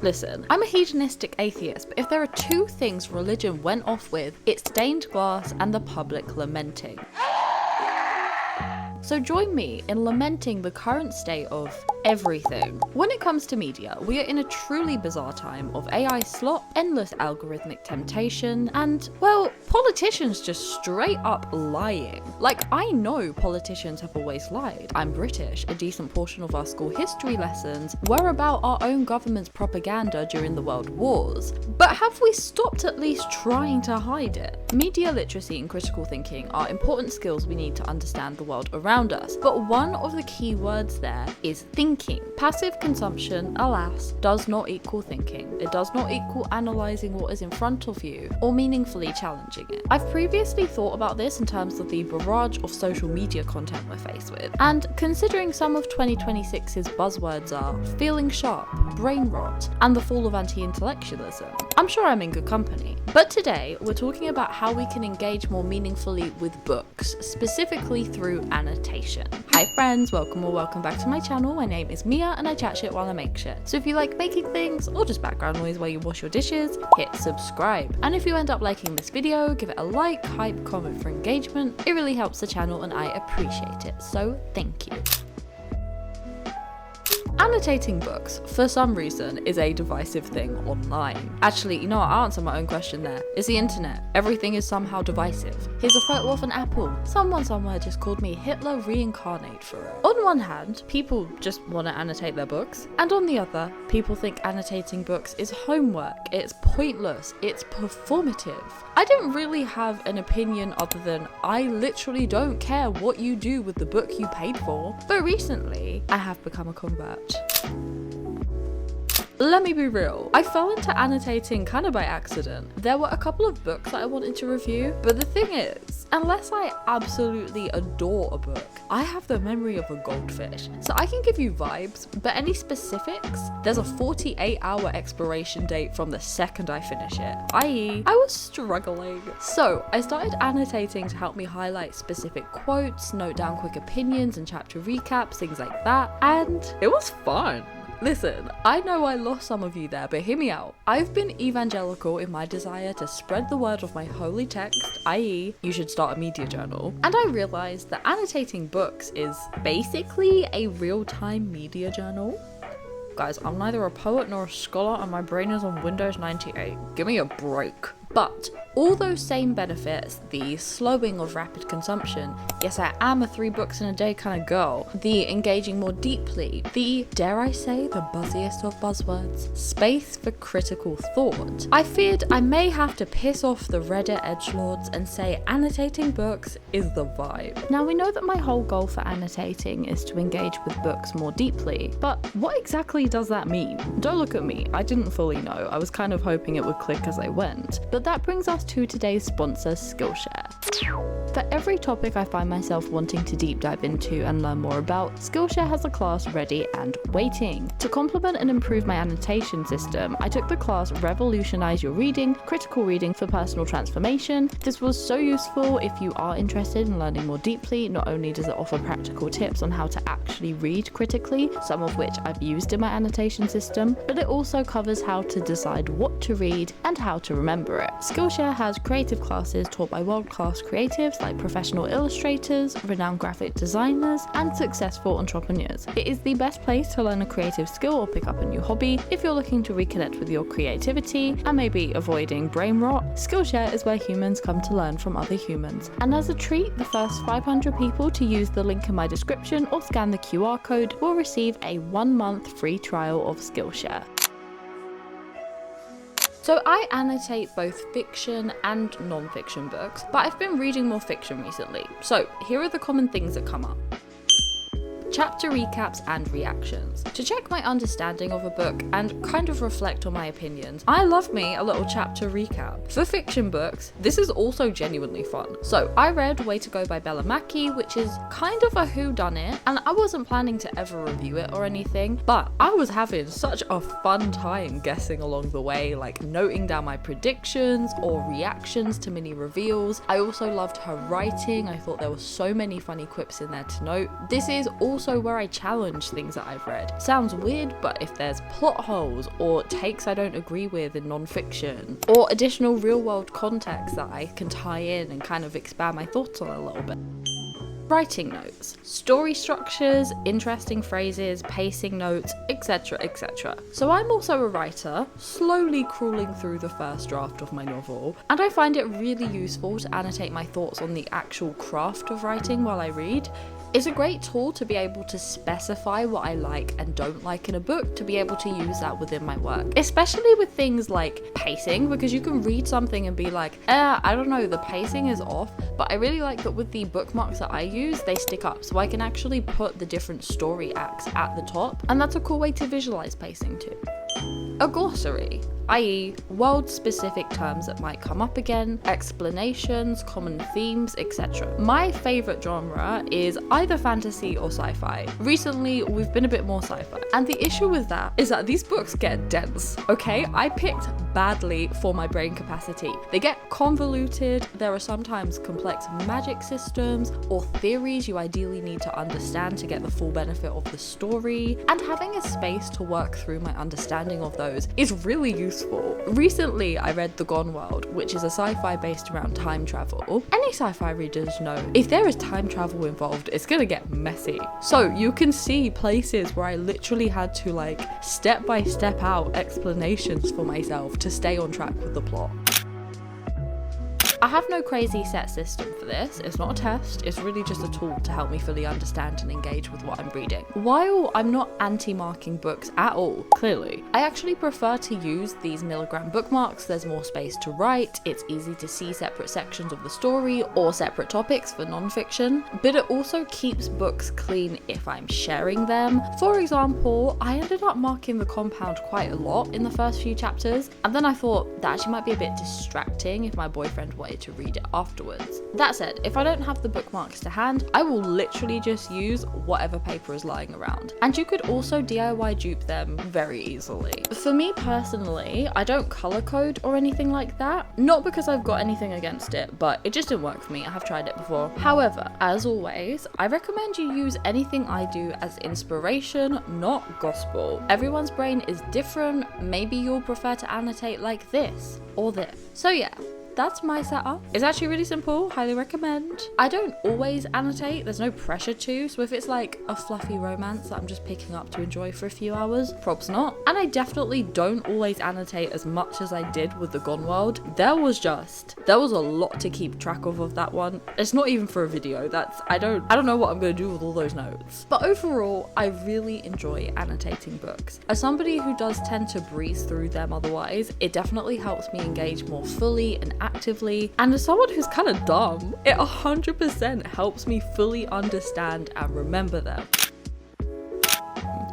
Listen, I'm a hedonistic atheist, but if there are two things religion went off with, it's stained glass and the public lamenting. So join me in lamenting the current state of everything. When it comes to media, we are in a truly bizarre time of AI slop, endless algorithmic temptation, and, well, politicians just straight up lying. Like, I know politicians have always lied. I'm British. A decent portion of our school history lessons were about our own government's propaganda during the world wars. But have we stopped at least trying to hide it? Media literacy and critical thinking are important skills we need to understand the world around us, but one of the key words there is thinking. Passive consumption, alas, does not equal thinking. It does not equal analysing what is in front of you or meaningfully challenging it. I've previously thought about this in terms of the barrage of social media content we're faced with, and considering some of 2026's buzzwords are feeling sharp, brain rot, and the fall of anti-intellectualism, I'm sure I'm in good company. But today, we're talking about how we can engage more meaningfully with books, specifically through annotation. Hi friends, welcome or welcome back to my channel. My name is Mia and I chat shit while I make shit. So if you like making things or just background noise while you wash your dishes, hit subscribe. And if you end up liking this video, give it a like, hype, comment for engagement. It really helps the channel and I appreciate it, so thank you. Annotating books, for some reason, is a divisive thing online. Actually, you know what, I'll answer my own question there. It's the internet. Everything is somehow divisive. Here's a photo of an apple. Someone somewhere just called me Hitler reincarnate for it. On one hand, people just want to annotate their books, and on the other, people think annotating books is homework, it's pointless, it's performative. I don't really have an opinion other than I literally don't care what you do with the book you paid for, but recently, I have become a convert. Let me be real, I fell into annotating kind of by accident. There were a couple of books that I wanted to review, but the thing is, unless I absolutely adore a book, I have the memory of a goldfish. So I can give you vibes, but any specifics, there's a 48-hour expiration date from the second I finish it, i.e. I was struggling. So I started annotating to help me highlight specific quotes, note down quick opinions and chapter recaps, things like that, and it was fun. Listen, I know I lost some of you there, but hear me out. I've been evangelical in my desire to spread the word of my holy text, i.e. you should start a media journal, and I realised that annotating books is basically a real-time media journal. Guys, I'm neither a poet nor a scholar and my brain is on Windows 98. Give me a break. But all those same benefits, the slowing of rapid consumption, yes I am a 3 books in a day kind of girl, the engaging more deeply, the, dare I say, the buzziest of buzzwords, space for critical thought. I feared I may have to piss off the Reddit edgelords and say annotating books is the vibe. Now we know that my whole goal for annotating is to engage with books more deeply, but what exactly does that mean? Don't look at me, I didn't fully know, I was kind of hoping it would click as I went. But that brings us to today's sponsor, Skillshare. For every topic I find myself wanting to deep dive into and learn more about, Skillshare has a class ready and waiting. To complement and improve my annotation system, I took the class Revolutionize Your Reading, Critical Reading for Personal Transformation. This was so useful if you are interested in learning more deeply. Not only does it offer practical tips on how to actually read critically, some of which I've used in my annotation system, but it also covers how to decide what to read and how to remember it. Skillshare has creative classes taught by world-class creatives like professional illustrators, renowned graphic designers, and successful entrepreneurs. It is the best place to learn a creative skill or pick up a new hobby if you're looking to reconnect with your creativity and maybe avoiding brain rot. Skillshare is where humans come to learn from other humans. And as a treat, the first 500 people to use the link in my description or scan the QR code will receive a 1-month free trial of Skillshare. So I annotate both fiction and non-fiction books, but I've been reading more fiction recently. So here are the common things that come up. Chapter recaps and reactions. To check my understanding of a book and kind of reflect on my opinions, I love me a little chapter recap. For fiction books, this is also genuinely fun. So I read Way to Go by Bella Mackie, which is kind of a whodunit, and I wasn't planning to ever review it or anything, but I was having such a fun time guessing along the way, like noting down my predictions or reactions to mini reveals. I also loved her writing. I thought there were so many funny quips in there to note. This is also also where I challenge things that I've read. Sounds weird, but if there's plot holes or takes I don't agree with in non-fiction, or additional real-world context that I can tie in and kind of expand my thoughts on a little bit. Writing notes, story structures, interesting phrases, pacing notes, etc, etc. So I'm also a writer, slowly crawling through the first draft of my novel, and I find it really useful to annotate my thoughts on the actual craft of writing while I read. It's a great tool to be able to specify what I like and don't like in a book, to be able to use that within my work. Especially with things like pacing, because you can read something and be like, I don't know, the pacing is off, but I really like that with the bookmarks that I use, they stick up, so I can actually put the different story acts at the top, and that's a cool way to visualize pacing too. A glossary, i.e. world-specific terms that might come up again, explanations, common themes, etc. My favourite genre is either fantasy or sci-fi. Recently, we've been a bit more sci-fi, and the issue with that is that these books get dense, okay? I picked badly for my brain capacity. They get convoluted, there are sometimes complex magic systems or theories you ideally need to understand to get the full benefit of the story, and having a space to work through my understanding of those is really useful. Recently, I read The Gone World, which is a sci-fi based around time travel. Any sci-fi readers know if there is time travel involved, it's gonna get messy. So you can see places where I literally had to like step by step out explanations for myself to stay on track with the plot. I have no crazy set system for this. It's not a test, it's really just a tool to help me fully understand and engage with what I'm reading. While I'm not anti-marking books at all, clearly, I actually prefer to use these milligram bookmarks. There's more space to write, it's easy to see separate sections of the story or separate topics for non-fiction, but it also keeps books clean if I'm sharing them. For example, I ended up marking the compound quite a lot in the first few chapters, and then I thought that actually might be a bit distracting if my boyfriend wanted to read it afterwards. That said, if I don't have the bookmarks to hand, I will literally just use whatever paper is lying around. And you could also DIY dupe them very easily. For me personally, I don't color code or anything like that. Not because I've got anything against it, but it just didn't work for me. I have tried it before. However, as always, I recommend you use anything I do as inspiration, not gospel. Everyone's brain is different. Maybe you'll prefer to annotate like this or this. So yeah, that's my setup. It's actually really simple, highly recommend. I don't always annotate, there's no pressure to, so if it's like a fluffy romance that I'm just picking up to enjoy for a few hours, props not. And I definitely don't always annotate as much as I did with The Gone World. There was a lot to keep track of that one. It's not even for a video, I don't know what I'm gonna do with all those notes. But overall, I really enjoy annotating books. As somebody who does tend to breeze through them otherwise, it definitely helps me engage more fully and actively, and as someone who's kind of dumb, it 100% helps me fully understand and remember them.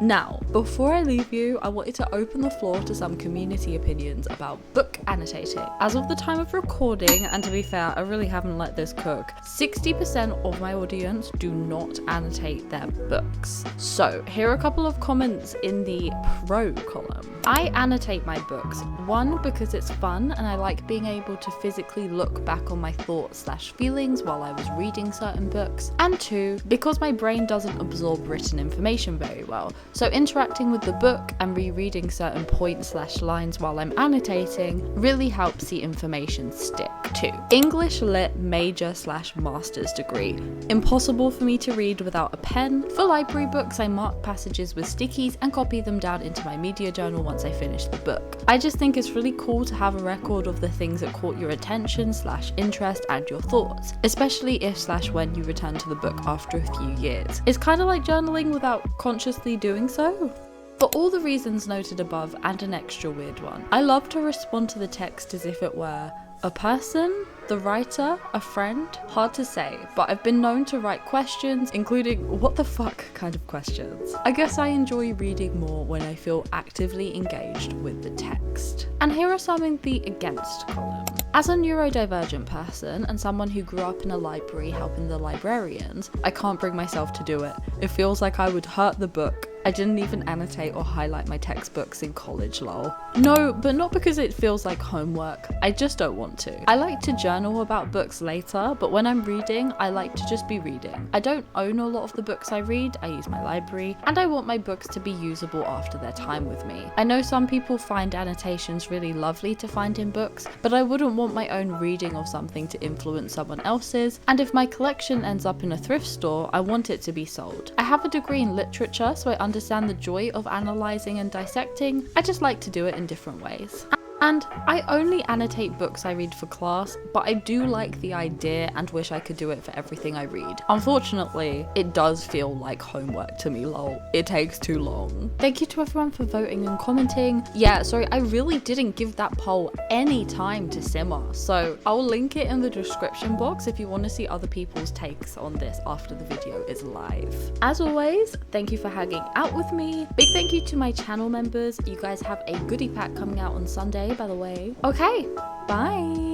Now, before I leave you, I wanted to open the floor to some community opinions about book annotating. As of the time of recording, and to be fair, I really haven't let this cook, 60% of my audience do not annotate their books. So, here are a couple of comments in the pro column. I annotate my books, one, because it's fun and I like being able to physically look back on my thoughts/feelings while I was reading certain books, and two, because my brain doesn't absorb written information very well. So interacting with the book and rereading certain points/lines while I'm annotating really helps the information stick. 2. English Lit major/master's degree. Impossible for me to read without a pen. For library books, I mark passages with stickies and copy them down into my media journal once I finish the book. I just think it's really cool to have a record of the things that caught your attention/interest and your thoughts, especially if/when you return to the book after a few years. It's kind of like journaling without consciously doing so. For all the reasons noted above and an extra weird one, I love to respond to the text as if it were a person, the writer, a friend, hard to say, but I've been known to write questions, including what the fuck kind of questions. I guess I enjoy reading more when I feel actively engaged with the text. And here are some in the against column. As a neurodivergent person and someone who grew up in a library helping the librarians, I can't bring myself to do it. It feels like I would hurt the book I didn't even annotate or highlight my textbooks in college, lol. No, but not because it feels like homework. I just don't want to. I like to journal about books later, but when I'm reading, I like to just be reading. I don't own a lot of the books I read, I use my library, and I want my books to be usable after their time with me. I know some people find annotations really lovely to find in books, but I wouldn't want my own reading of something to influence someone else's, and if my collection ends up in a thrift store, I want it to be sold. I have a degree in literature, so I understand the joy of analysing and dissecting. I just like to do it in different ways. And I only annotate books I read for class, but I do like the idea and wish I could do it for everything I read. Unfortunately, it does feel like homework to me, lol. It takes too long. Thank you to everyone for voting and commenting. Yeah, sorry, I really didn't give that poll any time to simmer, so I'll link it in the description box if you want to see other people's takes on this after the video is live. As always, thank you for hanging out with me. Big thank you to my channel members. You guys have a goodie pack coming out on Sunday, by the way. Okay, bye.